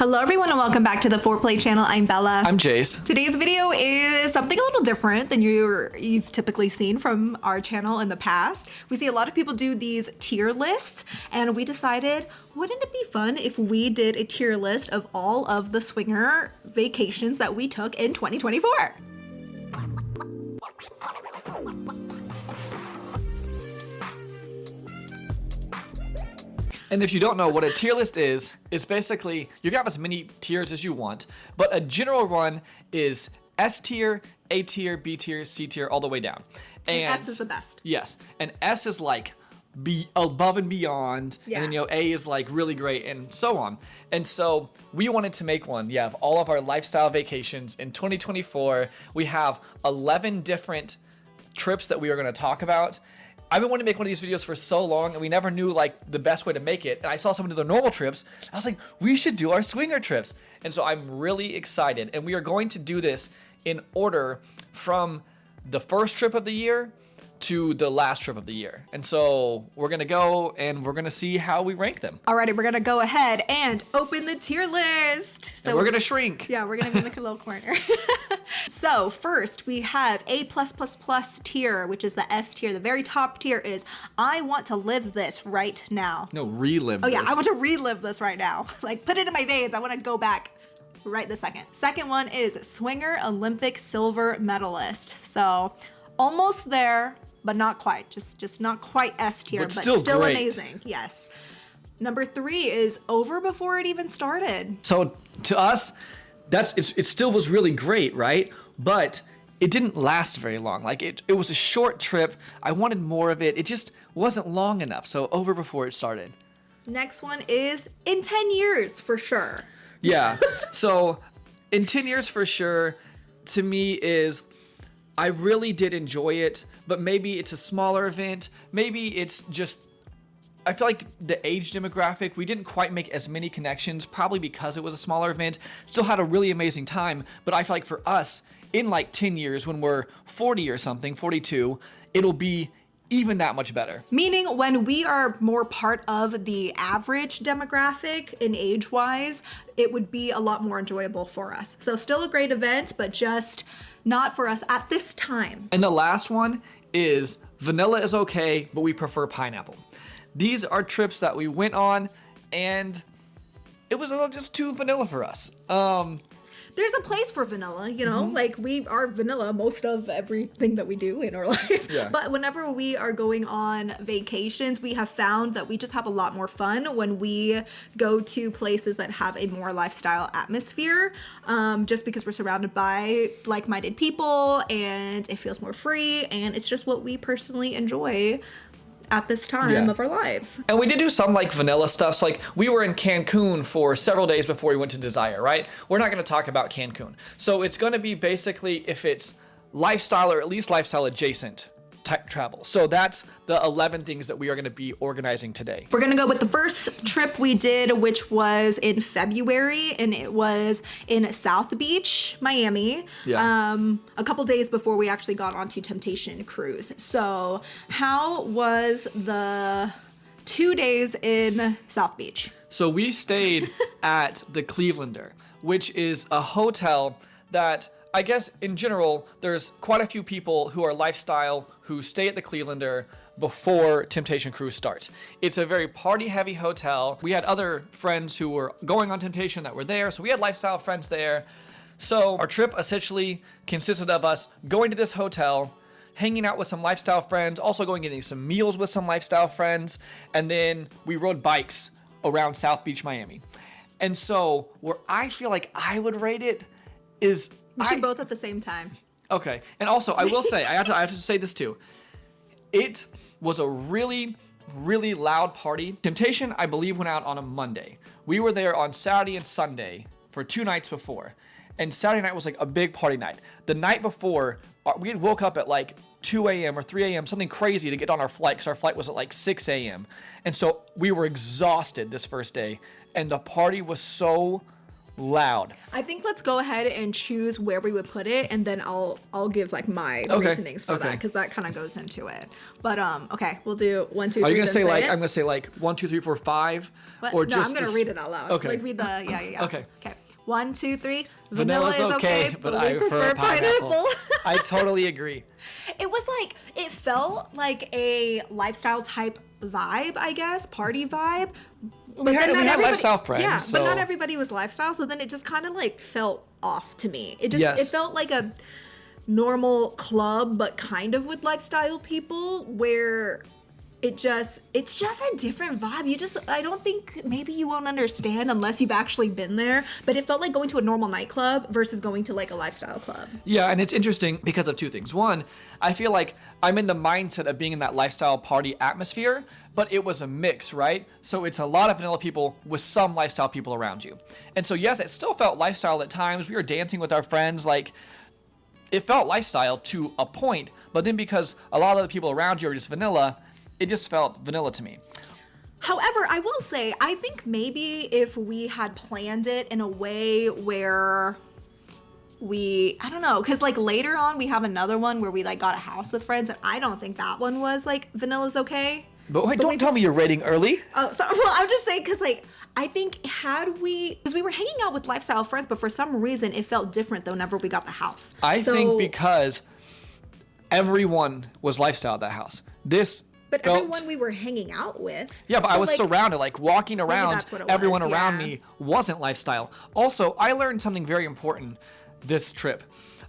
Hello everyone and welcome back to the Foreplay channel. I'm Bella. I'm Jase. Today's video is something a little different than you've typically seen from our channel in the past. We see a lot of people do these tier lists and we decided, wouldn't it be fun if we did a tier list of all of the swinger vacations that we took in 2024? And if you don't know what a tier list is basically you can have as many tiers as you want, but a general one is S tier, A tier, B tier, C tier, all the way down. And S is the best. Yes, and S is like above and beyond, Yeah. and then A is like really great, and so on. And so we wanted to make one, of all of our lifestyle vacations in 2024. We have 11 different trips that we are going to talk about. I've been wanting to make one of these videos for so long, and we never knew like the best way to make it. And I saw someone do the normal trips. I was like, we should do our swinger trips. And so I'm really excited. And we are going to do this in order from the first trip of the year to the last trip of the year. And so we're gonna go and we're gonna see how we rank them. Alrighty, we're gonna go ahead and open the tier list. So we're gonna shrink. Yeah, we're gonna be in the little corner. So first we have A+++ tier, which is the S tier. The very top tier is, I want to live this right now. No, relive Oh yeah, this. I want to relive this right now. Like put it in my veins. I want to go back right this second. Second one is Swinger Olympic silver medalist. So almost there, but not quite. Just not quite S tier, but still great. amazing. Yes. Number 3 is over before it even started. So to us, it still was really great, right? But it didn't last very long. Like it was a short trip. I wanted more of it. It just wasn't long enough. So over before it started. Next one is in 10 years for sure. Yeah. So in 10 years for sure, to me is, I really did enjoy it, but maybe it's a smaller event. Maybe it's just, I feel like the age demographic, we didn't quite make as many connections, probably because it was a smaller event. Still had a really amazing time, but I feel like for us, in like 10 years, when we're 40 or something, 42, it'll be even that much better. Meaning when we are more part of the average demographic in age-wise, it would be a lot more enjoyable for us. So still a great event, but just not for us at this time. And the last one is vanilla is okay, but we prefer pineapple. These are trips that we went on and it was a little just too vanilla for us. There's a place for vanilla, you know, like we are vanilla most of everything that we do in our life. Yeah. But whenever we are going on vacations, we have found that we just have a lot more fun when we go to places that have a more lifestyle atmosphere, just because we're surrounded by like-minded people and it feels more free and it's just what we personally enjoy at this time of our lives. And we did do some like vanilla stuff. So like we were in Cancun for several days before we went to Desire, right? We're not gonna talk about Cancun. So it's gonna be basically if it's lifestyle or at least lifestyle adjacent type travel. So that's the 11 things that we are gonna be organizing today. We're gonna go with the first trip we did, which was in February, and it was in South Beach, Miami. Yeah. A couple days before we actually got onto Temptation Cruise. So how was the 2 days in South Beach? So we stayed at the Clevelander, which is a hotel that I guess in general, there's quite a few people who are lifestyle who stay at the Clevelander before Temptation Cruise starts. It's a very party-heavy hotel. We had other friends who were going on Temptation that were there, so we had lifestyle friends there. So our trip essentially consisted of us going to this hotel, hanging out with some lifestyle friends, also going getting some meals with some lifestyle friends, and then we rode bikes around South Beach, Miami. And so where I feel like I would rate it is... We should both at the same time. Okay, and also I will say, I have to say this too. It was a really, really loud party. Temptation, I believe, went out on a Monday. We were there on Saturday and Sunday for 2 nights before. And Saturday night was like a big party night. The night before, we had woke up at like 2 a.m. or 3 a.m., something crazy to get on our flight because our flight was at like 6 a.m. And so we were exhausted this first day. And the party was so loud. I think let's go ahead and choose where we would put it, and then I'll give like my reasonings for that, because that kind of goes into it. But okay, we'll do 1, 2, 3. Are you gonna say like it? I'm gonna say like 1, 2, 3, 4, 5, What? or No, just? I'm gonna read it out loud. Okay. Like read the yeah. Okay. 1, 2, 3. Vanilla's is okay, but I prefer pineapple. I totally agree. It was like, it felt like a lifestyle type vibe, I guess, party vibe. We had lifestyle friends. Yeah, so. but not everybody was lifestyle, so then it just kind of like felt off to me. It just Yes. it felt like a normal club, but kind of with lifestyle people, where it's just a different vibe. I don't think, maybe you won't understand unless you've actually been there, but it felt like going to a normal nightclub versus going to like a lifestyle club. Yeah, and it's interesting because of two things. One, I feel like I'm in the mindset of being in that lifestyle party atmosphere, but it was a mix, right? So it's a lot of vanilla people with some lifestyle people around you. And so yes, it still felt lifestyle at times. We were dancing with our friends, like it felt lifestyle to a point, but then because a lot of the people around you are just vanilla, it just felt vanilla to me. However, I will say, I think maybe if we had planned it in a way where I don't know, because like later on we have another one where we like got a house with friends, and I don't think that one was like vanilla's okay. But wait, don't tell me you're rating early. Oh, sorry. Well, I'm just saying, because like I think because we were hanging out with lifestyle friends, but for some reason it felt different though whenever we got the house. I think because everyone was lifestyle at that house. But everyone we were hanging out with. Yeah, but so I was like, surrounded, like walking around, that's what it everyone was, around yeah. me wasn't lifestyle. Also, I learned something very important this trip.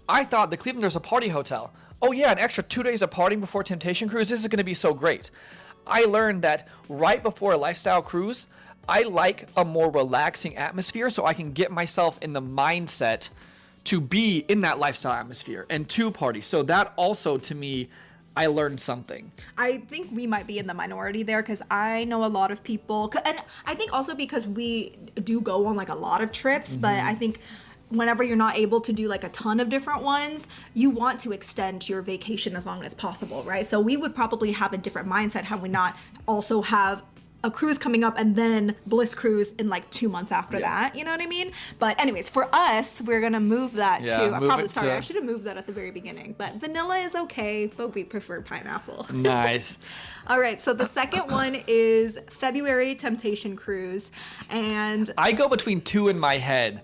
I thought the Clevelanders a party hotel. Oh yeah, an extra 2 days of partying before Temptation Cruise. This is going to be so great. I learned that right before a lifestyle cruise, I like a more relaxing atmosphere so I can get myself in the mindset to be in that lifestyle atmosphere and to party. So that also, to me, I learned something. I think we might be in the minority there, because I know a lot of people, and I think also because we do go on like a lot of trips, but I think whenever you're not able to do like a ton of different ones, you want to extend your vacation as long as possible, right? So we would probably have a different mindset had we not also have a cruise coming up and then Bliss Cruise in like 2 months after that, you know what I mean? But anyways, for us, we're gonna move that to, I'm probably sorry, I should have moved that at the very beginning, but vanilla is okay, but we prefer pineapple. Nice. All right, so the second one is February Temptation Cruise, and I go between two in my head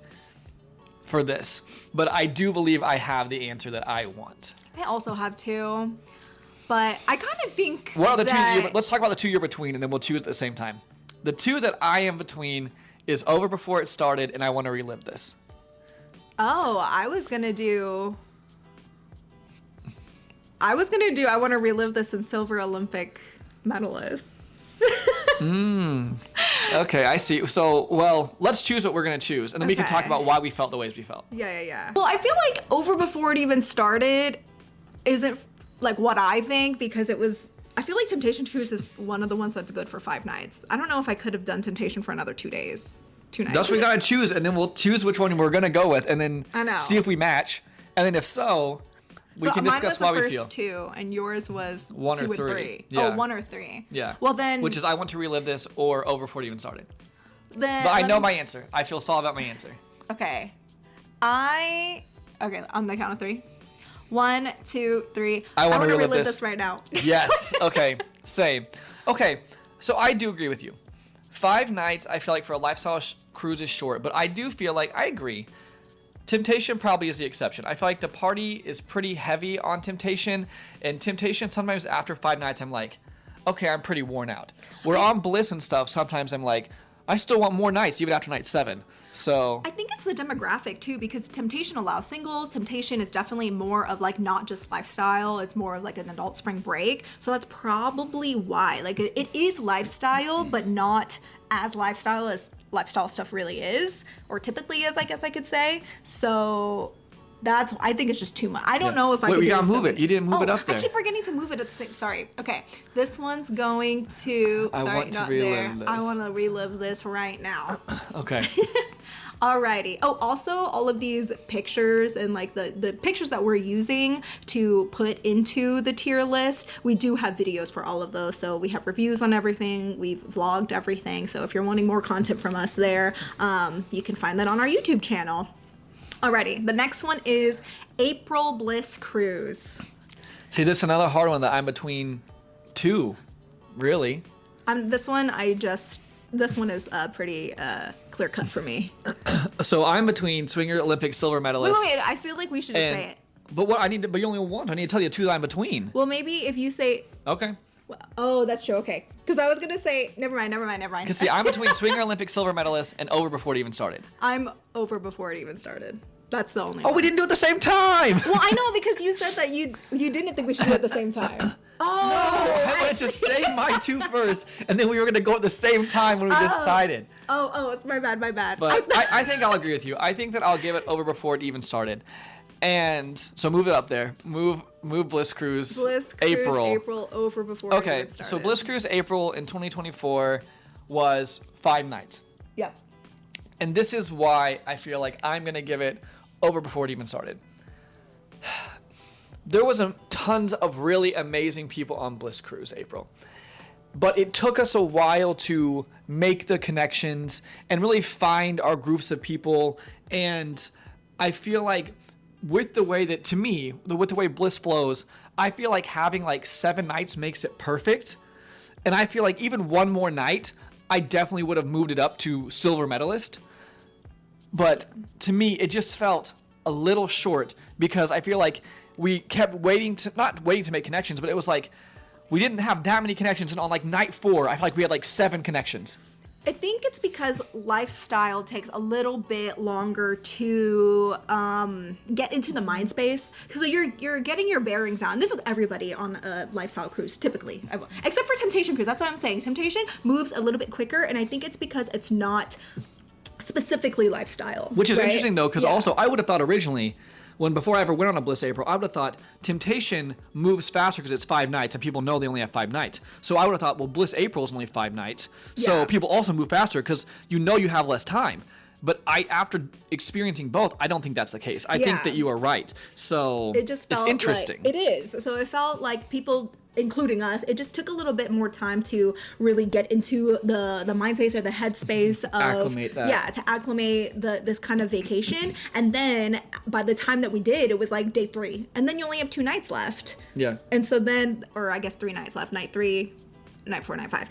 for this, but I do believe I have the answer that I want. I also have two. But I kind of think What are the two? Let's talk about the two you're between, and then we'll choose at the same time. The two that I am between is Over Before It Started, and I want to relive this. Oh, I was gonna do. I want to relive this in Silver Olympic medalists. Okay, I see. So, well, let's choose what we're gonna choose, and then we can talk Okay. about why we felt the ways we felt. Yeah. Well, I feel like Over Before It Even Started isn't like what I think, because I feel like Temptation Cruise is one of the ones that's good for 5 nights. I don't know if I could have done Temptation for another 2 days. 2 nights. That's what we gotta choose, and then we'll choose which one we're gonna go with, and then I know. see if we match. And then if so, we can discuss why mine was we the feel. first 2, and yours was 1 or 2 and 3. 3. Yeah. Oh, 1 or 3. Yeah. Well then, Which is I want to relive this or Over Before It Even Started. then But I let know me- my answer. I feel solid about my answer. Okay. Okay, on the count of 3. 1, 2, 3. I wanna wanna relive this. this right now. Yes. Okay. Same. Okay. So I do agree with you. 5 nights, I feel like for a lifestyle cruise is short, but I do feel like I agree. Temptation probably is the exception. I feel like the party is pretty heavy on Temptation, and Temptation sometimes after 5 nights I'm like, okay, I'm pretty worn out. We're on Bliss and stuff. Sometimes I'm like, I still want more nights even after night 7. So I think it's the demographic too, because Temptation allows singles. Temptation is definitely more of like not just lifestyle, it's more of like an adult spring break. So that's probably why. Like it is lifestyle, but not as lifestyle as lifestyle stuff really is, or typically is, I guess I could say. So I think it's just too much. I don't know if I Wait, could we do gotta so move it. many- You didn't move it up there. I keep forgetting to move it at the same. Sorry. Okay, this one's going to. I Sorry, want to not relive there. this. I want to relive this right now. okay. Alrighty. Oh, also all of these pictures and like the pictures that we're using to put into the tier list, we do have videos for all of those. So we have reviews on everything. We've vlogged everything. So if you're wanting more content from us there, you can find that on our YouTube channel. Alrighty. The next one is April Bliss Cruise. See, this is another hard one that I'm between two, really. This one is pretty clear cut for me. So I'm between Swinger Olympic silver medalist. Wait, I feel like we should just say it. But but you only want one. I need to tell you two that I'm between. Well, maybe if you say. Okay. Oh, that's true. Okay. Because I was going to say, never mind. Because see, I'm between Swinger Olympic silver medalist and over before it even started. I'm over before it even started. That's the only one. We didn't do it at the same time. Well, I know, because you said that you didn't think we should do it at the same time. Oh, no, I wanted to say my two first, and then we were going to go at the same time when we decided. Oh, it's my bad. But I think I'll agree with you. I think that I'll give it over before it even started. And so move it up there. Move Bliss Cruise. April over before it even started. So Bliss Cruise April in 2024 was 5 nights. Yep. And this is why I feel like I'm going to give it over before it even started. There was tons of really amazing people on Bliss Cruise April. But it took us a while to make the connections and really find our groups of people. And I feel like with the way that, to me, with the way Bliss flows, I feel like having like 7 nights makes it perfect. And I feel like even one more night, I definitely would have moved it up to silver medalist. But to me, it just felt a little short because I feel like we kept not waiting to make connections, but it was like we didn't have that many connections. And on like night 4, I feel like we had like 7 connections. I think it's because lifestyle takes a little bit longer to get into the mind space. So you're getting your bearings on. This is everybody on a lifestyle cruise, typically. Except for Temptation Cruise. That's what I'm saying. Temptation moves a little bit quicker, and I think it's because it's not specifically lifestyle. Which is interesting, though, because also I would have thought originally, before I ever went on a Bliss April, I would have thought Temptation moves faster because it's 5 nights and people know they only have 5 nights. So I would have thought, well, Bliss April is only 5 nights. So people also move faster because you know you have less time. But after experiencing both, I don't think that's the case. I think that you are right. So it's interesting. It is. So it felt like people, including us, it just took a little bit more time to really get into the mind space or the headspace of acclimate that. Yeah, to acclimate this kind of vacation. And then by the time that we did, it was like day 3. And then you only have 2 nights left. Yeah. And so then, or I guess 3 nights left, night 3, night 4, night 5.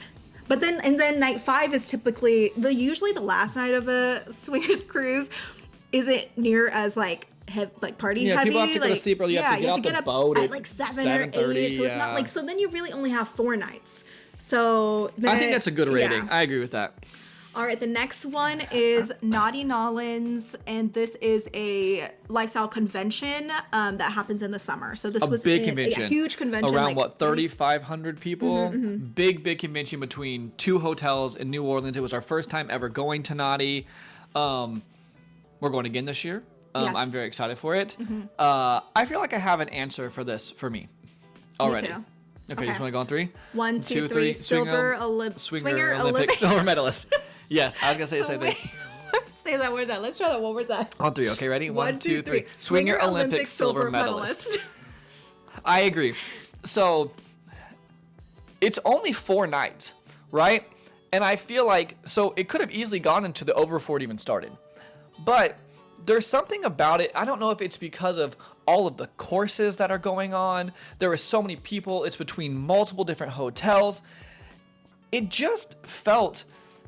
But then night 5 is typically usually the last night of a swingers cruise isn't near as party heavy. Yeah, people have to go to sleep early. You have to get off the boat at like 7 or 8. So it's not like, so then you really only have 4 nights. So I think that's a good rating. Yeah. I agree with that. All right, the next one is Naughty Nolans, and this is a lifestyle convention that happens in the summer. So this was big convention, a huge convention. Around 3,500 people. Big convention between 2 hotels in New Orleans. It was our first time ever going to Naughty. We're going again this year. Yes. I'm very excited for it. I feel like I have an answer for this for me already. Me too. Okay, you just want to go on 3? 1, 2, 3. Swinger Olympic silver medalist. Yes, I was gonna say the same thing. Say that word. Let's try that one more time. On 3. Okay, ready? 1, 2, 3. Swinger Olympic silver medalist. I agree. So it's only 4 nights, right? And I feel like it could have easily gone into the over before it even started, but there's something about it. I don't know if it's because of all of the courses that are going on. There are so many people. It's between multiple different hotels. It just felt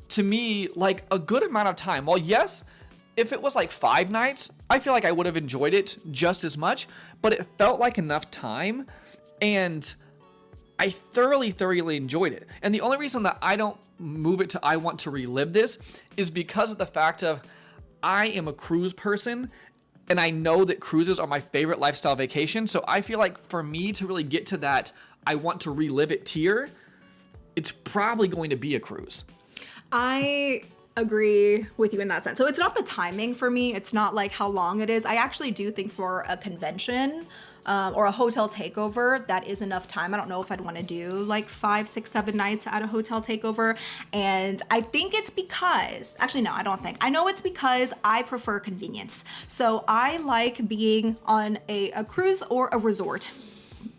to me like a good amount of time. Well, yes, if it was like 5 nights, I feel like I would have enjoyed it just as much, but it felt like enough time, and I thoroughly enjoyed it. And the only reason that I don't move it to I want to relive this is because of the fact of I am a cruise person, and I know that cruises are my favorite lifestyle vacation. So I feel like for me to really get to that I want to relive it tier, it's probably going to be a cruise. I agree with you in that sense. So it's not the timing for me. It's not like how long it is. I actually do think for a convention, or a hotel takeover, that is enough time. I don't know if I'd want to do like 5, 6, 7 nights at a hotel takeover. And I think it's because, actually, no, I don't think. I know it's because I prefer convenience. So I like being on a cruise or a resort,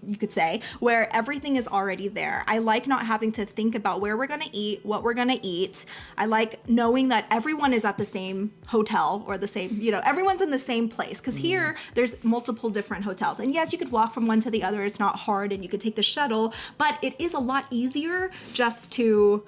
you could say, where everything is already there. I like not having to think about where we're gonna eat, what we're gonna eat. I like knowing that everyone is at the same hotel or the same, everyone's in the same place. Because here, there's multiple different hotels. And yes, you could walk from one to the other. It's not hard, and you could take the shuttle, but it is a lot easier just to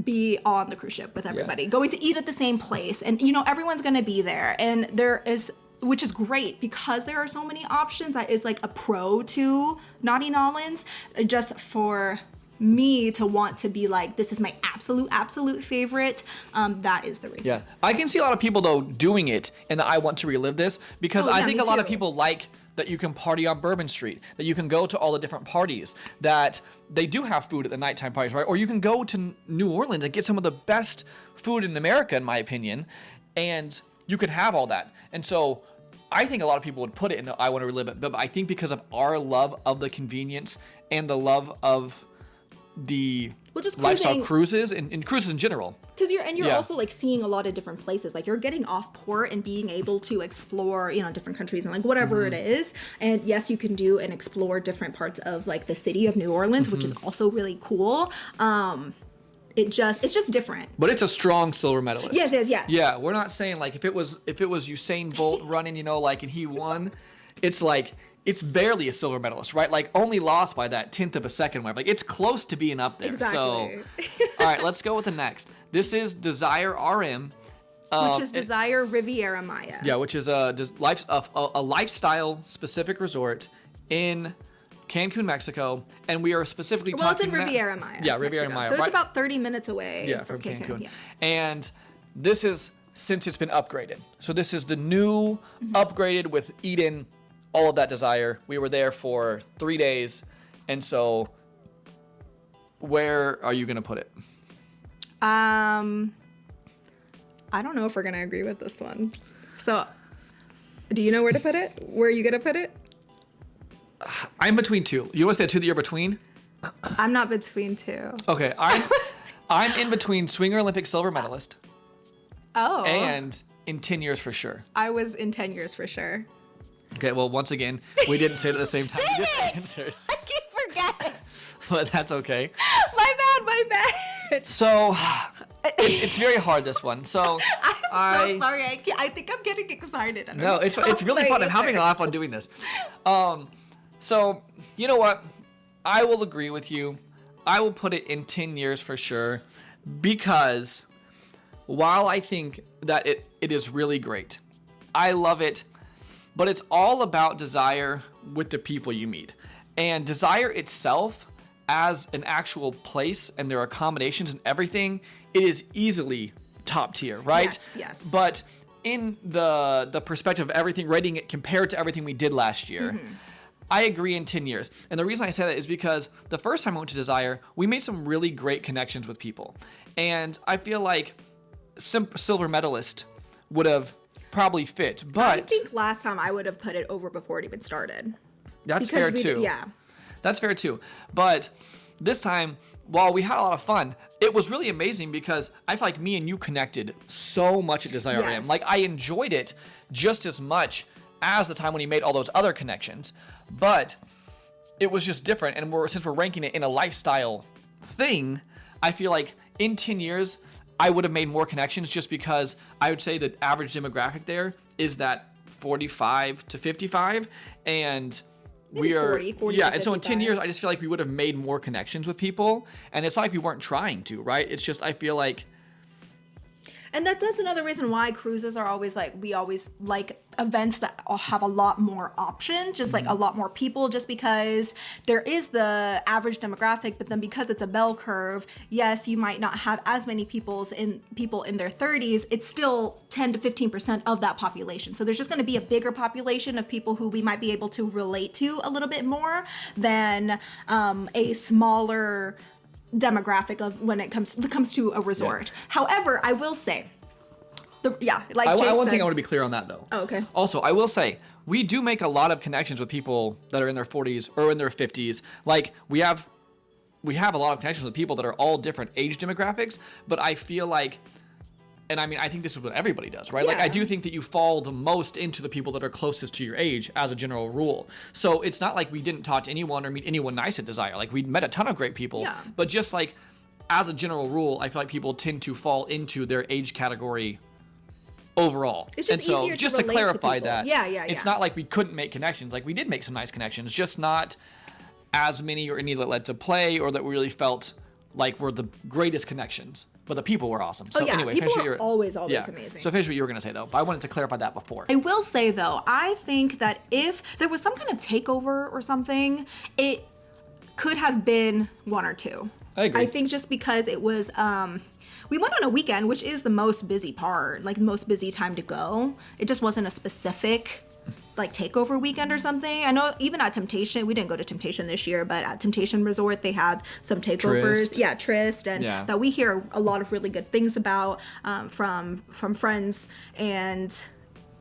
be on the cruise ship with everybody, going to eat at the same place. And, everyone's gonna be there. And there is, which is great because there are so many options. That is like a pro to Naughty Nolans, just for me to want to be like, this is my absolute favorite. That is the reason. Yeah, I can see a lot of people though doing it, and that I want to relive this because I think a lot of people like that you can party on Bourbon Street, that you can go to all the different parties, that they do have food at the nighttime parties, right? Or you can go to New Orleans and get some of the best food in America, in my opinion, and you could have all that. And so I think a lot of people would put it in I want to relive it, but I think because of our love of the convenience and the love of the just lifestyle cruises and cruises in general. Because you're also like seeing a lot of different places. Like you're getting off port and being able to explore, different countries and like whatever it is. And yes, you can do and explore different parts of like the city of New Orleans, which is also really cool. It's just different. But it's a strong silver medalist. Yes. Yeah, we're not saying like if it was Usain Bolt running, and he won, it's like it's barely a silver medalist, right? Like only lost by that 10th of a second. Like it's close to being up there. Exactly. So, all right, let's go with the next. This is Desire RM. Which is Desire Riviera Maya. Yeah, which is a lifestyle specific resort in Cancun, Mexico, and we are specifically talking. Well, it's in Riviera Maya. Yeah, Riviera Maya. So it's about 30 minutes away. Yeah, from Cancun. Yeah. And this is since it's been upgraded. So this is the new upgraded with Eden, all of that Desire. We were there for 3 days, and so where are you gonna put it? I don't know if we're gonna agree with this one. So, do you know where to put it? Where are you gonna put it? I'm between two. You want to say two that you're between? I'm not between two. Okay, I'm in between Swinger Olympic silver medalist. Oh. And in 10 years for sure. I was in 10 years for sure. Okay, well, once again, we didn't say it at the same time. Dang it! I keep forgetting. But that's okay. My bad. So, it's very hard, this one. So, I'm so sorry. I think I'm getting excited. No, it's really fun. I'm having a laugh on doing this. So, you know what? I will agree with you. I will put it in 10 years for sure, because while I think that it is really great, I love it, but it's all about Desire with the people you meet. And Desire itself, as an actual place and their accommodations and everything, it is easily top tier, right? Yes. But in the perspective of everything, rating it compared to everything we did last year, I agree in 10 years. And the reason I say that is because the first time I went to Desire, we made some really great connections with people. And I feel like silver medalist would have probably fit. But I think last time I would have put it over before it even started. That's fair too. That's fair too. But this time, while we had a lot of fun, it was really amazing because I feel like me and you connected so much at Desire AM. Like I enjoyed it just as much as the time when you made all those other connections. But it was just different. And since we're ranking it in a lifestyle thing, I feel like in 10 years, I would have made more connections just because I would say the average demographic there is that 45 to 55. And maybe we are 40 yeah, to and so in 10 55. years, I just feel like we would have made more connections with people. And it's not like we weren't trying to, right? It's just I feel like. And that's another reason why cruises are always like, we always like events that have a lot more options, just like a lot more people, just because there is the average demographic, but then because it's a bell curve, yes, you might not have as many people in their 30s, it's still 10 to 15% of that population. So there's just going to be a bigger population of people who we might be able to relate to a little bit more than a smaller demographic of when it comes to a resort. However, I will say, Like one Jase thing said. I want to be clear on that though. Oh, okay. Also, I will say we do make a lot of connections with people that are in their 40s or in their 50s. Like we have a lot of connections with people that are all different age demographics, but I feel like, and I mean, I think this is what everybody does, right? Like, I do think that you fall the most into the people that are closest to your age as a general rule. So it's not like we didn't talk to anyone or meet anyone nice at Desire. Like, we met a ton of great people, but just like, as a general rule, I feel like people tend to fall into their age category overall. It's just easier just to to relate clarify to people. that, it's not like we couldn't make connections. Like, we did make some nice connections, just not as many or any that led to play or that we really felt like were the greatest connections. But the people were awesome. So anyway, people finish what are always amazing. So finish what you were going to say, though. But I wanted to clarify that before. I will say, though, I think that if there was some kind of takeover or something, it could have been one or two. I agree. I think just because it was, we went on a weekend, which is the most busy part, like the most busy time to go. It just wasn't a specific like takeover weekend or something. I know even at Temptation, we didn't go to Temptation this year, but at Temptation Resort they have some takeovers. Tryst, and that we hear a lot of really good things about from friends. And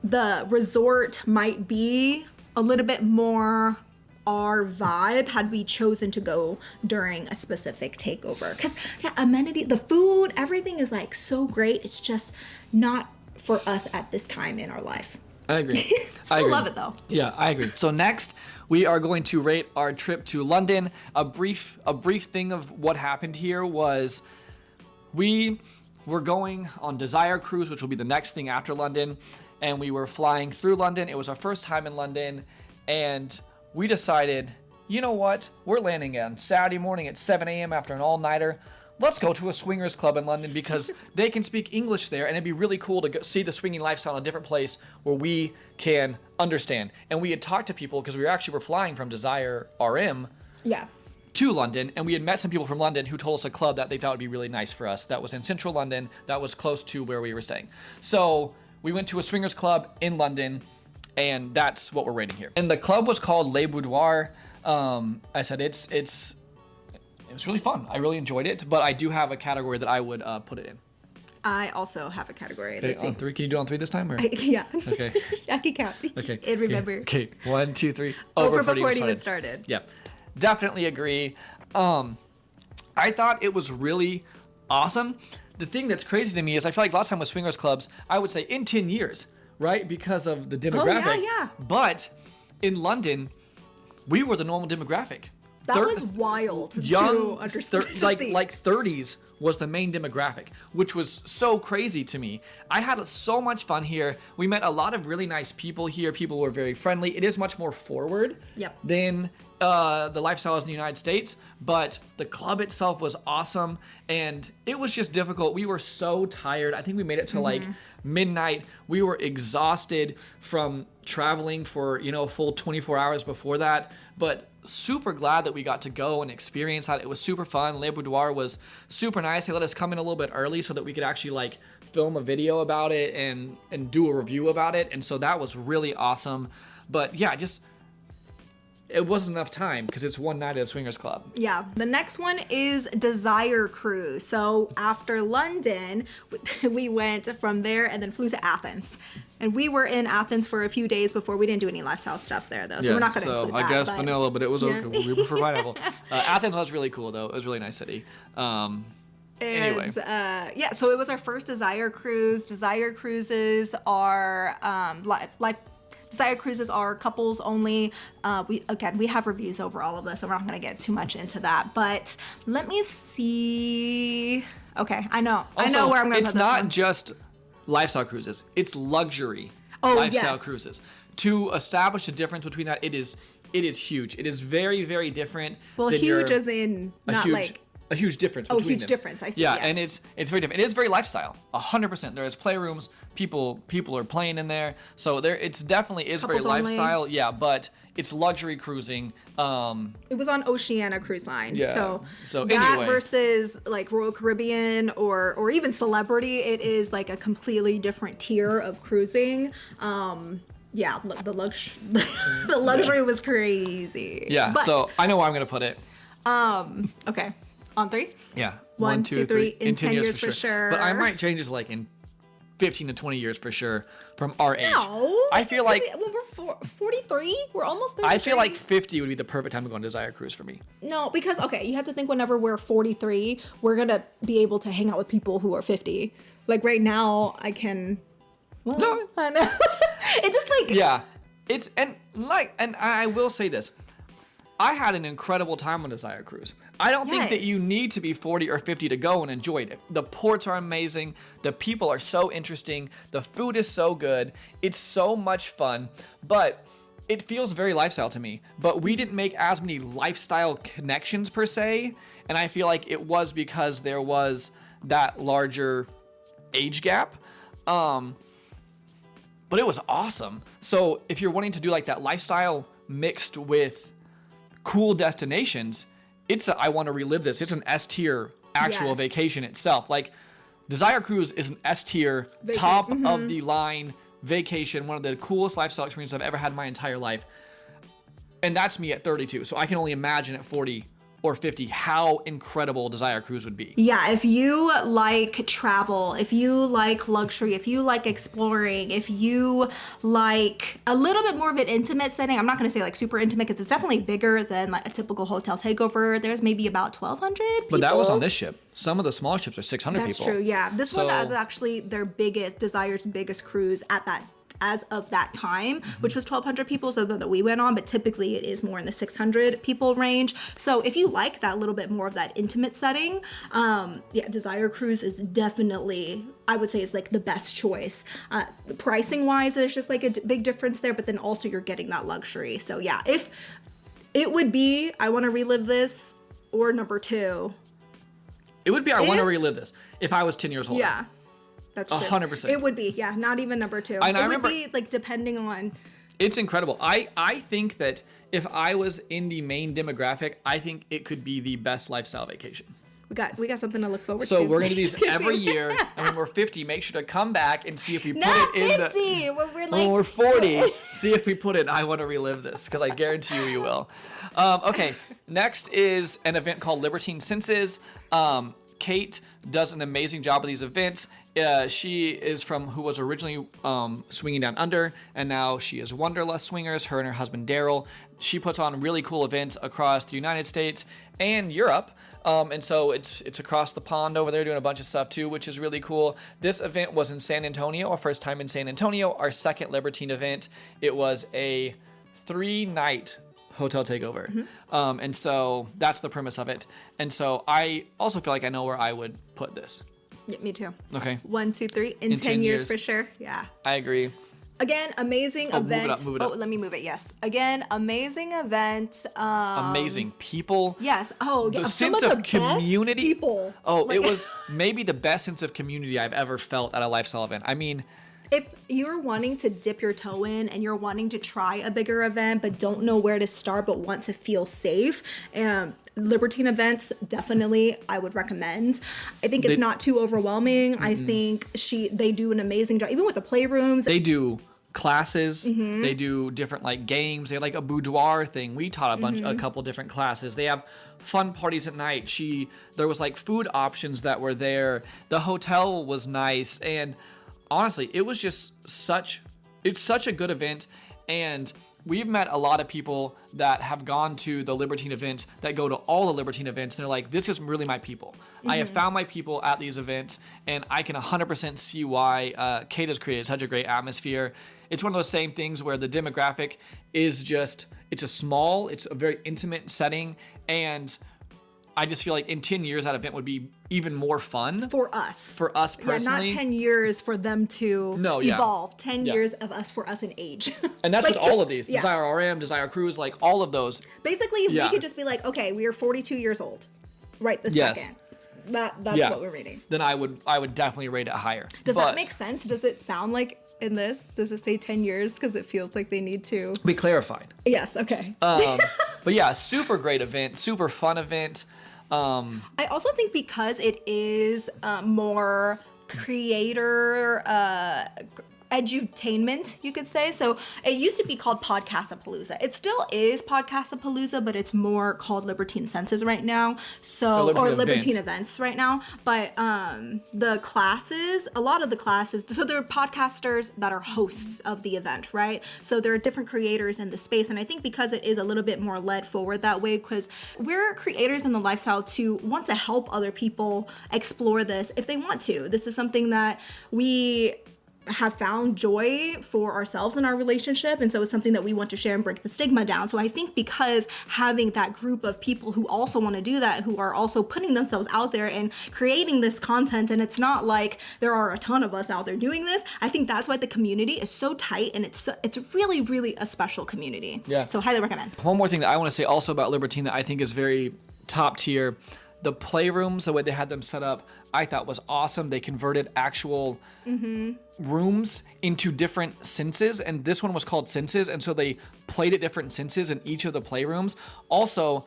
the resort might be a little bit more our vibe had we chosen to go during a specific takeover. Because amenity, the food, everything is like so great. It's just not for us at this time in our life. I agree. Still love it though. Yeah, I agree. So next, we are going to rate our trip to London. A brief thing of what happened here was we were going on Desire Cruise, which will be the next thing after London, and we were flying through London. It was our first time in London, and we decided, you know what? We're landing on Saturday morning at 7 a.m. after an all-nighter. Let's go to a swingers club in London because they can speak English there, and it'd be really cool to go see the swinging lifestyle in a different place where we can understand. And we had talked to people because we were flying from Desire RM to London, and we had met some people from London who told us a club that they thought would be really nice for us. That was in central London, that was close to where we were staying. So we went to a swingers club in London, and that's what we're rating here. And the club was called Le Boudoir. I said it was really fun. I really enjoyed it, but I do have a category that I would put it in. I also have a category. Okay, on 3. Can you do it on 3 this time? Or? Yeah. Okay. I can count. Okay. And remember. Okay. 1, 2, 3. Over before it even started. Yeah. Definitely agree. I thought it was really awesome. The thing that's crazy to me is I feel like last time with swingers clubs, I would say in 10 years, right? Because of the demographic. Oh, yeah. But in London, we were the normal demographic. That was wild young, to understand. Like 30s was the main demographic, which was so crazy to me. I had so much fun here. We met a lot of really nice people here. People were very friendly. It is much more forward than the lifestyle is in the United States, but the club itself was awesome, and it was just difficult. We were so tired. I think we made it to like midnight. We were exhausted from traveling for, a full 24 hours before that, but super glad that we got to go and experience that. It was super fun. Le Boudoir was super nice. They let us come in a little bit early so that we could actually like film a video about it and do a review about it. And so that was really awesome. But yeah, it wasn't enough time because it's one night at a swingers club. Yeah. The next one is Desire Cruise. So after London, we went from there and then flew to Athens. And we were in Athens for a few days before. We didn't do any lifestyle stuff there, though. So we're not going to include that. I guess vanilla, but it was okay. We prefer pineapple. Athens was really cool, though. It was a really nice city. Anyway. So it was our first Desire Cruise. Desire Cruises are Desire Cruises are couples only. We have reviews over all of this, so we're not going to get too much into that. But let me see. Okay, I know where I'm going to put this. It's not just lifestyle cruises. It's luxury lifestyle cruises. To establish a difference between that, it is huge. It is very, very different. Well, huge as in not like a huge difference between them. Huge difference. I see. Yeah, yes. and it's very different. It is very lifestyle. 100%. There is playrooms. People are playing in there. So it's definitely is Couples very only. lifestyle. Yeah, but it's luxury cruising. It was on Oceania Cruise Line. Yeah. So that anyway. versus like Royal Caribbean or even Celebrity, it is like a completely different tier of cruising. Yeah, the luxury was crazy. Yeah. So I know where I'm gonna put it. Okay. On 3? Yeah. 1, 2, 3. In 10 years for sure. But I might change this like in 15 to 20 years for sure from our age. No. I feel like when we're 43, we're almost 33. I feel like 50 would be the perfect time to go on a Desire cruise for me. No, because okay, you have to think whenever we're 43, we're gonna be able to hang out with people who are 50. Like right now, I can. Well, No. I know. It's just like Yeah, and I will say this. I had an incredible time on Desire Cruise. I don't think that you need to be 40 or 50 to go and enjoy it. The ports are amazing. The people are so interesting. The food is so good. It's so much fun, but it feels very lifestyle to me. But we didn't make as many lifestyle connections per se, and I feel like it was because there was that larger age gap. But it was awesome. So if you're wanting to do like that lifestyle mixed with cool destinations, it's I want to relive this. It's an S tier actual vacation itself. Like Desire Cruise is an S tier, top of the line vacation, one of the coolest lifestyle experiences I've ever had in my entire life. And that's me at 32. So I can only imagine at 40 or 50 how incredible Desire Cruise would be. Yeah, if you like travel, if you like luxury, if you like exploring, if you like a little bit more of an intimate setting, I'm not going to say like super intimate because it's definitely bigger than like a typical hotel takeover. There's maybe about 1,200 people. But that was on this ship. Some of the smaller ships are 600 That's people. true, yeah. This one is actually their biggest, Desire's biggest cruise as of that time, which was 1,200 people, so that we went on, but typically it is more in the 600 people range. So if you like that little bit more of that intimate setting, Desire Cruise is definitely, I would say, is like the best choice. Pricing wise, there's just like a big difference there, but then also you're getting that luxury. So yeah, if it would be, I want to relive this, or number 2. It would be, I want to relive this if I was 10 years old. Yeah. That's true. 100%. It would be, yeah, not even number 2. And it I would remember, be like depending on. It's incredible. I think that if I was in the main demographic, I think it could be the best lifestyle vacation. We got something to look forward to. So we're gonna do these every year, and when we're 50, make sure to come back and see if we put it in 50, when we're like when we're 40, see if we put it. I want to relive this because I guarantee you will. Okay, next is an event called Libertine Senses. Kate does an amazing job of these events. She is from who was originally Swinging Down Under, and now she is Wanderlust Swingers, her and her husband Daryl. She puts on really cool events across the United States and Europe. And so it's across the pond over there doing a bunch of stuff too, which is really cool. This event was in San Antonio, our first time in San Antonio, our second Libertine event. It was a 3-night hotel takeover. And so that's the premise of it. And so I also feel like I know where I would put this. Yeah, me too. Okay. 1, 2, 3. In 10 years for sure. Yeah. I agree. Again, amazing event. Move it up. Oh, let me move it. Yes. Again, amazing event. Amazing people. Yes. Oh, The yeah. sense Some of the best community. People. Oh, Like, it was maybe the best sense of community I've ever felt at a lifestyle event. I mean, if you're wanting to dip your toe in and you're wanting to try a bigger event but don't know where to start but want to feel safe, Libertine events, definitely I would recommend. I think it's not too overwhelming. I think they do an amazing job, even with the playrooms. they do classes. They do different like games. They have like a boudoir thing. We taught a couple different classes. They have fun parties at night. There was like food options that were there. The hotel was nice, and honestly, it was just such a good event. And we've met a lot of people that have gone to the Libertine events that go to all the Libertine events, and they're like, this is really my people. I have found my people at these events, and I can 100% see why Kate has created such a great atmosphere. It's one of those same things where the demographic is just, it's a very intimate setting, and I just feel like in 10 years that event would be even more fun. For us. For us personally. Yeah, not 10 years for them to evolve. 10 years of us for us in age. And that's like, with all of these. Yeah. Desire RM, Desire Cruise, like all of those. Basically, if we could just be like, okay, we are 42 years old right this second. That's what we're rating. Then I would definitely rate it higher. Does that make sense? Does it sound like in this? Does it say 10 years? Because it feels like they need to. We clarified. Yes, okay. But yeah, super great event, super fun event. I also think because it is more creator edutainment, you could say. So it used to be called Podcastapalooza. It still is Podcastapalooza, but it's more called Libertine Senses right now. So or Libertine Events right now. But the classes, a lot of the classes, so there are podcasters that are hosts of the event, right? So there are different creators in the space, and I think because it is a little bit more led forward that way, because we're creators in the lifestyle to want to help other people explore this if they want to. This is something that we have found joy for ourselves in our relationship, and so it's something that we want to share and break the stigma down. So I think because having that group of people who also want to do that, who are also putting themselves out there and creating this content, and it's not like there are a ton of us out there doing this, I think that's why the community is so tight, and it's really, really a special community. Yeah. So highly recommend. One more thing that I want to say also about Libertine that I think is very top tier. The playrooms, the way they had them set up, I thought was awesome. They converted actual rooms into different senses, and this one was called Senses, and so they played at different senses in each of the playrooms. Also,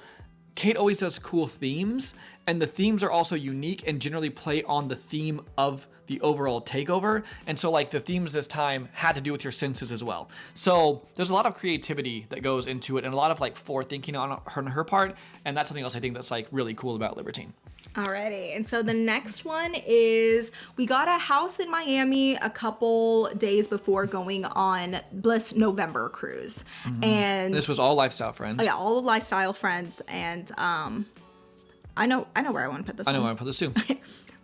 Kate always does cool themes, and the themes are also unique and generally play on the theme of the overall takeover. And so like the themes this time had to do with your senses as well. So there's a lot of creativity that goes into it and a lot of like forward-thinking on her part, and that's something else I think that's like really cool about Libertine. Alrighty, and so the next one is we got a house in Miami a couple days before going on Bliss November cruise, and This was all lifestyle friends. oh yeah, all lifestyle friends, and I know where I want to put this. I know one. where I put this too.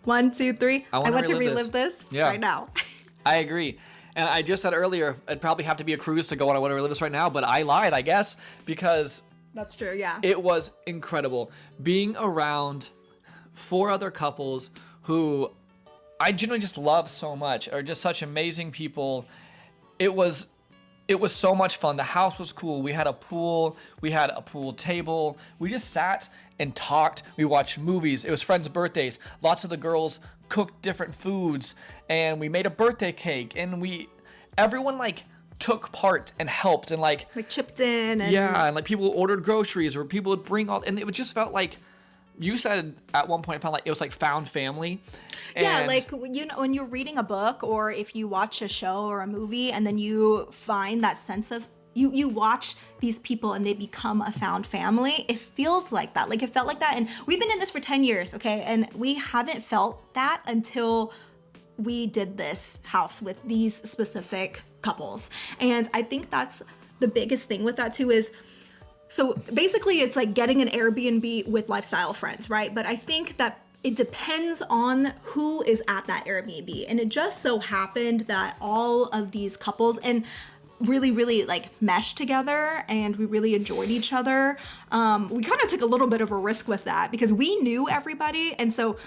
1, 2, 3. I want to relive this Yeah. right now. I agree. And I just said earlier, it'd probably have to be a cruise to go on. I want to relive this right now, but I lied, I guess, because That's true, yeah. it was incredible being around 4 other couples who I genuinely just love so much, are just such amazing people. It was so much fun. The house was cool. We had a pool. We had a pool table. We just sat and talked. We watched movies. It was friends' birthdays. Lots of the girls cooked different foods, and we made a birthday cake, and everyone like took part and helped and like chipped in. And yeah, and like people ordered groceries or people would bring all, and it just felt like, you said at one point, it felt like it was like found family. Yeah, like, you know, when you're reading a book or if you watch a show or a movie and then you find that sense of, you watch these people and they become a found family, it feels like that. Like, it felt like that. And we've been in this for 10 years, okay? And we haven't felt that until we did this house with these specific couples. And I think that's the biggest thing with that too is, so basically it's like getting an Airbnb with lifestyle friends, right? But I think that it depends on who is at that Airbnb. And it just so happened that all of these couples and really, really like meshed together and we really enjoyed each other. We kind of took a little bit of a risk with that because we knew everybody. And so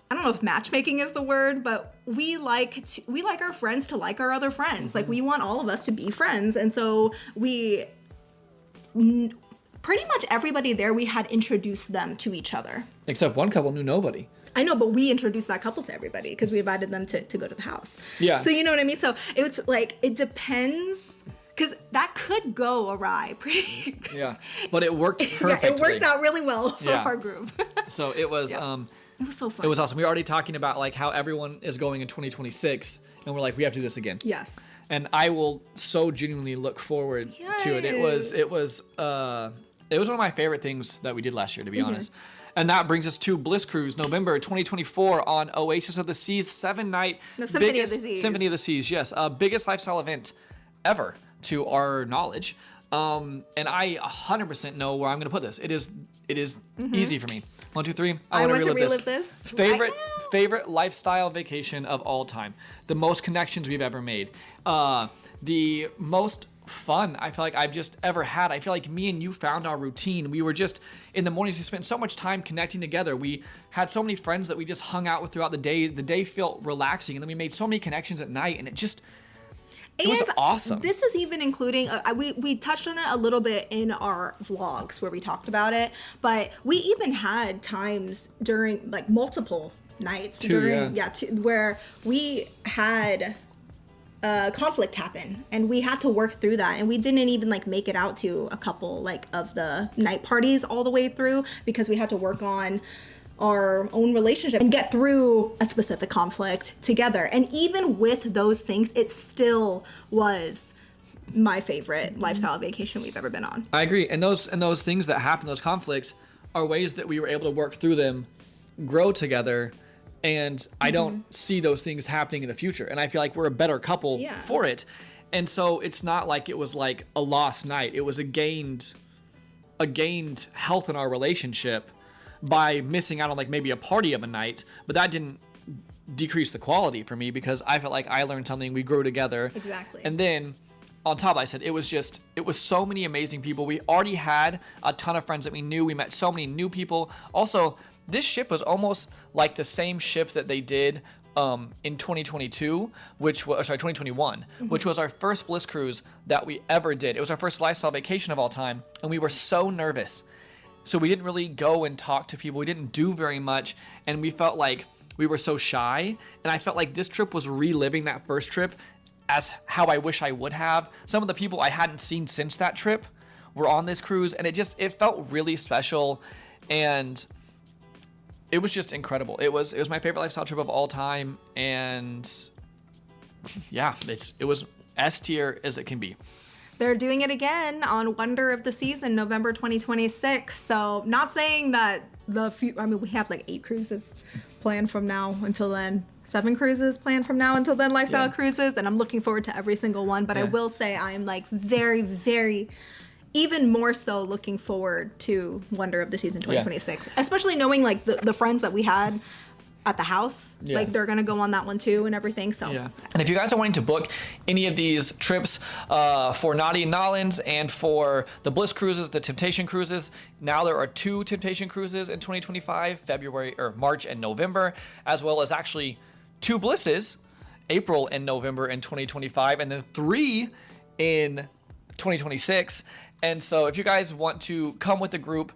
I don't know if matchmaking is the word, but we like our friends to like our other friends. Mm-hmm. Like, we want all of us to be friends. And so pretty much everybody there, we had introduced them to each other. Except one couple knew nobody. I know, but we introduced that couple to everybody because we invited them to go to the house. Yeah. So you know what I mean? So it's like, it depends, because that could go awry pretty. Yeah, but it worked perfectly. Yeah, it worked out really well for our group. So it was, it was so fun. It was awesome. We were already talking about like how everyone is going in 2026, and we're like, we have to do this again. Yes. And I will so genuinely look forward to it. It was one of my favorite things that we did last year, to be honest. And that brings us to Bliss Cruise, November 2024 on Oasis of the Seas, 7-night. Symphony of the Seas. Symphony of the Seas, yes. Biggest lifestyle event ever, to our knowledge. And I 100% know where I'm going to put this. It is easy for me. 1, 2, 3. I want to relive this. Favorite lifestyle vacation of all time. The most connections we've ever made. The most fun I feel like I've just ever had. I feel like me and you found our routine. We were just, in the mornings, we spent so much time connecting together. We had so many friends that we just hung out with throughout the day. The day felt relaxing, and then we made so many connections at night, and it was awesome. This is even including, we touched on it a little bit in our vlogs where we talked about it, but we even had times during like multiple nights where we had conflict happen and we had to work through that, and we didn't even like make it out to a couple like of the night parties all the way through because we had to work on our own relationship and get through a specific conflict together. And even with those things, it still was my favorite lifestyle vacation we've ever been on. I agree. And those things that happen, those conflicts, are ways that we were able to work through them, grow together, and I don't see those things happening in the future. And I feel like we're a better couple for it. And so it's not like it was like a lost night. It was a gained health in our relationship by missing out on like maybe a party of a night, but that didn't decrease the quality for me because I felt like I learned something, we grew together. Exactly. And then on top, I said, it was so many amazing people. We already had a ton of friends that we knew. We met so many new people. Also, this ship was almost like the same ship that they did in 2021, which was our first Bliss cruise that we ever did. It was our first lifestyle vacation of all time, and we were so nervous. So we didn't really go and talk to people. We didn't do very much, and we felt like we were so shy. And I felt like this trip was reliving that first trip as how I wish I would have. Some of the people I hadn't seen since that trip were on this cruise, and it felt really special, and it was just incredible. It was my favorite lifestyle trip of all time, and yeah, it was S tier as it can be. They're doing it again on Wonder of the Season, November 2026. So not saying that we have like 8 cruises planned from now until then. 7 cruises planned from now until then, lifestyle cruises, and I'm looking forward to every single one. But I will say I'm like very, very, even more so looking forward to Wonder of the Season 2026, especially knowing like the friends that we had at the house, like they're gonna go on that one too and everything. So and if you guys are wanting to book any of these trips for Naughty and Nolans and for the Bliss cruises, the Temptation cruises, now there are 2 Temptation cruises in 2025, March and November, as well as actually 2 Blisses, April and November in 2025, and then 3 in 2026. And so if you guys want to come with the group,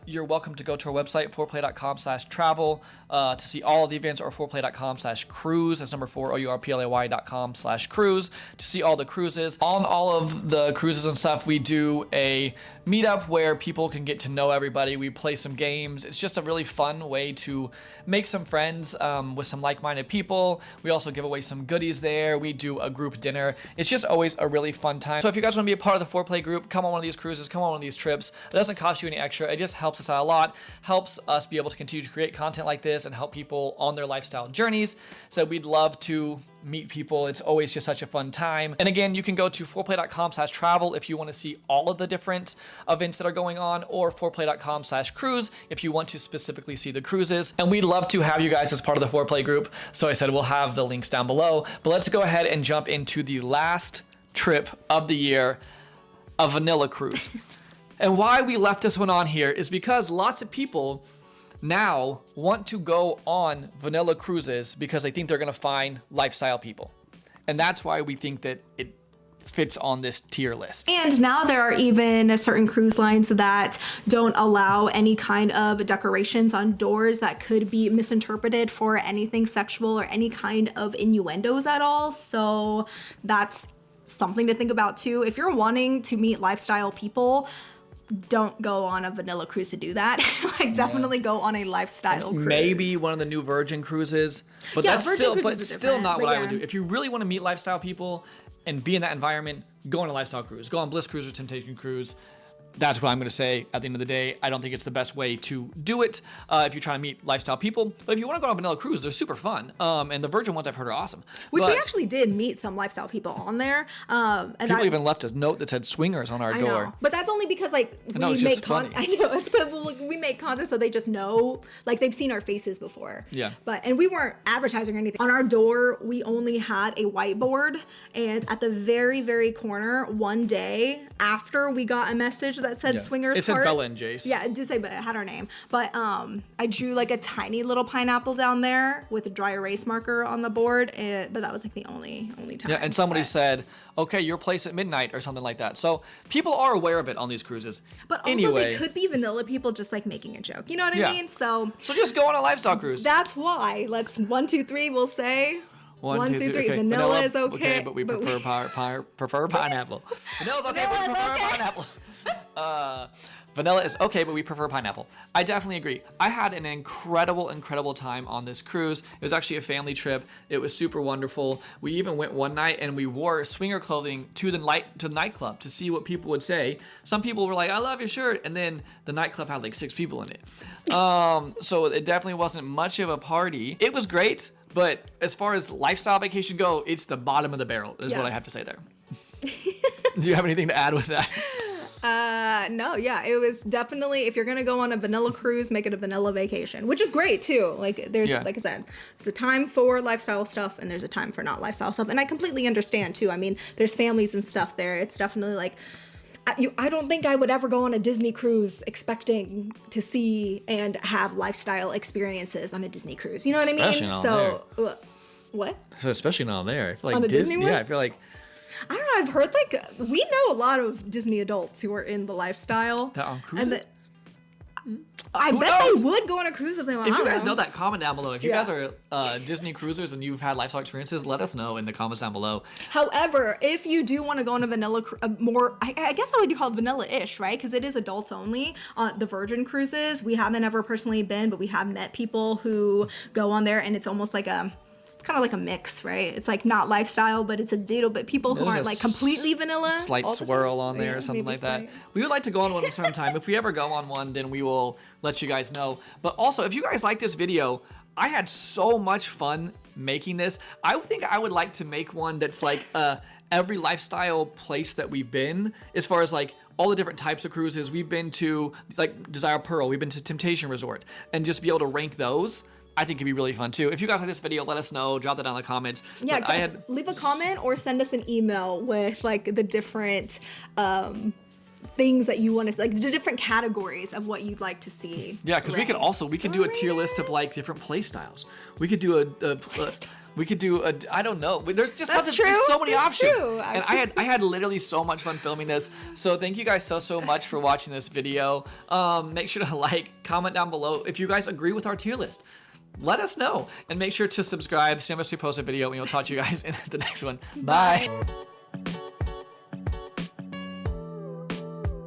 you're welcome to go to our website, foreplay.com/travel, to see all of the events, or foreplay.com/cruise. That's number 4, OURPLAY.com/cruise, to see all the cruises. On all of the cruises and stuff, we do a meetup where people can get to know everybody. We play some games. It's just a really fun way to make some friends with some like-minded people. We also give away some goodies there. We do a group dinner. It's just always a really fun time. So if you guys want to be a part of the Foreplay group, come on one of these cruises, come on one of these trips. It doesn't cost you any extra. It just helps us out a lot, helps us be able to continue to create content like this and help people on their lifestyle journeys. So we'd love to meet people. It's always just such a fun time. And again, you can go to foreplay.com/travel if you want to see all of the different events that are going on, or foreplay.com/cruise if you want to specifically see the cruises. And we'd love to have you guys as part of the Foreplay group. So I said we'll have the links down below. But let's go ahead and jump into the last trip of the year, a vanilla cruise. And why we left this one on here is because lots of people now want to go on vanilla cruises because they think they're going to find lifestyle people. And that's why we think that it fits on this tier list. And now there are even certain cruise lines that don't allow any kind of decorations on doors that could be misinterpreted for anything sexual or any kind of innuendos at all. So that's something to think about too. If you're wanting to meet lifestyle people, don't go on a vanilla cruise to do that. Like definitely go on a lifestyle cruise. Maybe one of the new Virgin cruises, but that's still not what I would do. If you really want to meet lifestyle people and be in that environment, go on a lifestyle cruise. Go on Bliss cruise or Temptation cruise. That's what I'm going to say at the end of the day. I don't think it's the best way to do it if you're trying to meet lifestyle people. But if you want to go on a vanilla cruise, they're super fun. And the Virgin ones I've heard are awesome. Which we actually did meet some lifestyle people on there. And people even left a note that said swingers on our door. Know. But that's only because like we make content. I know it's we make content so they just know, like they've seen our faces before. Yeah. And we weren't advertising or anything. On our door, we only had a whiteboard, and at the very, very corner, one day after we got a message that said swingers. It said Bella and Jase. Yeah, it did say, but it had our name. But I drew like a tiny little pineapple down there with a dry erase marker on the board. But that was like the only time. Yeah, and somebody said, okay, your place at midnight or something like that. So people are aware of it on these cruises. But also they could be vanilla people just like making a joke. You know what I mean? So just go on a lifestyle cruise. That's why. Let's 1, 2, 3. We'll say. 1, 2, 3. Okay. Vanilla is okay. But we prefer pineapple. Vanilla's okay, but we prefer pineapple. Vanilla is okay, but we prefer pineapple. I definitely agree. I had an incredible time on this cruise. It was actually a family trip. It was super wonderful. We even went one night and we wore swinger clothing to the nightclub to see what people would say. Some people were like, "I love your shirt," and then the nightclub had like 6 people in it. So it definitely wasn't much of a party. It was great, but as far as lifestyle vacation go, it's the bottom of the barrel is what I have to say there. Do you have anything to add with that? No, yeah, it was definitely, if you're gonna go on a vanilla cruise, make it a vanilla vacation, which is great too. Like there's, like I said, there's a time for lifestyle stuff and there's a time for not lifestyle stuff. And I completely understand too. I mean, there's families and stuff there. It's definitely like, I don't think I would ever go on a Disney cruise expecting to see and have lifestyle experiences on a Disney cruise. You know what I mean? Especially not So, what? So especially not there. I feel like On a Disney one? Yeah, I feel like I don't know. I've heard like we know a lot of Disney adults who are in the lifestyle. that on cruises. I Who bet knows? they would go on a cruise if they want. If you guys know that, comment down below. If you Yeah. guys are Disney cruisers and you've had lifestyle experiences, let us know in the comments down below. However, if you do want to go on a vanilla, I guess I would call it vanilla-ish, right? Because it is adults only. The Virgin cruises, we haven't ever personally been, but we have met people who go on there, and it's almost like it's kind of like a mix, right? It's like not lifestyle, but it's a little bit people who There's aren't a like completely vanilla. Slight all the time. swirl on there Yeah, or something maybe like that. slight. We would like to go on one sometime. If we ever go on one, then we will let you guys know. But also, if you guys like this video, I had so much fun making this. I think I would like to make one that's like every lifestyle place that we've been, as far as like all the different types of cruises. We've been to like Desire Pearl, we've been to Temptation Resort, and just be able to rank those. I think it'd be really fun too. If you guys like this video, let us know. Drop that down in the comments. Yeah, But leave a comment or send us an email with like the different things that you want to, like the different categories of what you'd like to see. Yeah, because we could do a tier list of like different play styles. We could do I don't know. There's just That's there's true. so many That's options. true. And I had literally so much fun filming this. So thank you guys so much for watching this video. Make sure to like, comment down below if you guys agree with our tier list. Let us know, and make sure to subscribe. Same as we post a video, and we'll talk to you guys in the next one. Bye.